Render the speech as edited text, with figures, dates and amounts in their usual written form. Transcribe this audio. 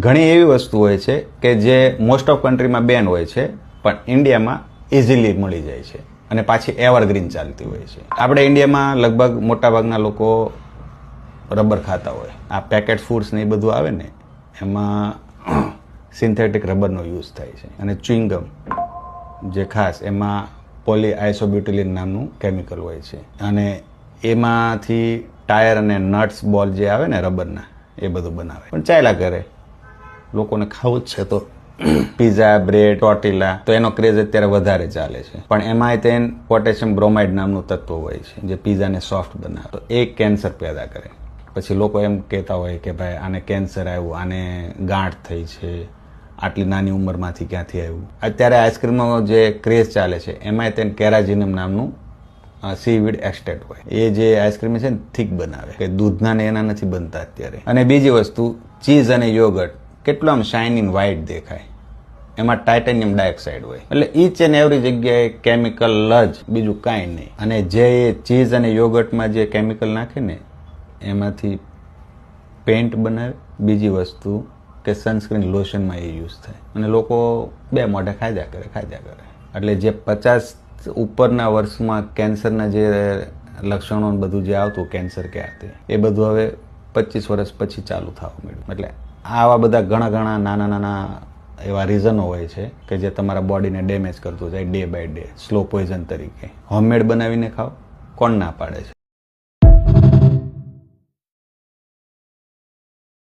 ઘણી એવી વસ્તુ હોય છે કે જે મોસ્ટ ઓફ કન્ટ્રીમાં બેન હોય છે પણ ઇન્ડિયામાં ઇઝીલી મળી જાય છે અને પાછી એવરગ્રીન ચાલતી હોય છે. આપણે ઇન્ડિયામાં લગભગ મોટાભાગના લોકો રબર ખાતા હોય. આ પેકેટ ફૂડ્સ ને એ બધું આવે ને એમાં સિન્થેટિક રબરનો યુઝ થાય છે. અને ચ્યુઇંગમ જે ખાસ એમાં પોલીઆઇસોબ્યુટિલિન નામનું કેમિકલ હોય છે અને એમાંથી ટાયર અને નટ્સ બોલ જે આવે ને રબરના એ બધું બનાવે. પણ ચાલ્યા કરે, લોકોને ખાવું જ છે તો પીઝા, બ્રેડ, ટોર્ટિલા તો એનો ક્રેઝ અત્યારે વધારે ચાલે છે. પણ એમાંય તે પોટેશિયમ બ્રોમાઇડ નામનું તત્વ હોય છે જે પીઝાને સોફ્ટ બનાવે. તો એ કેન્સર પેદા કરે. પછી લોકો એમ કહેતા હોય કે ભાઈ આને કેન્સર આવ્યું, આને ગાંઠ થઈ છે, આટલી નાની ઉંમરમાંથી ક્યાંથી આવ્યું. અત્યારે આઈસ્ક્રીમનો જે ક્રેઝ ચાલે છે એમાંય તેને કેરાજીનમ નામનું સીવીડ એક્સટ્રેક્ટ હોય. એ જે આઈસ્ક્રીમ છે ને થીક બનાવે, કે દૂધના ને એના નથી બનતા અત્યારે. અને બીજી વસ્તુ, ચીઝ અને યોગર્ટ કેટલું આમ શાઇનિંગ વ્હાઇટ દેખાય, એમાં ટાઇટેનિયમ ડાયોક્સાઇડ હોય. એટલે ઈચ એન્ડ એવરી જગ્યાએ કેમિકલ જ, બીજું કાંઈ નહીં. અને જે ચીઝ અને યોગર્ટમાં જે કેમિકલ નાખે ને એમાંથી પેન્ટ બનાવે. બીજી વસ્તુ કે સનસ્ક્રીન લોશનમાં એ યુઝ થાય અને લોકો બે મોઢે ખાધ્યા કરે. એટલે જે 50 ઉપરના વર્ષમાં કેન્સરના જે લક્ષણો બધું જે આવતું કેન્સર કે આ એ બધું હવે 25 વર્ષ પછી ચાલુ થવા મળ્યું. એટલે આવા બધા ઘણા નાના એવા રીઝનો હોય છે કે જે તમારા બોડીને ડેમેજ કરતું જાય day by day, slow poison તરીકે. હોમમેડ બનાવીને ખાઓ, કોણ ના પાડે છે.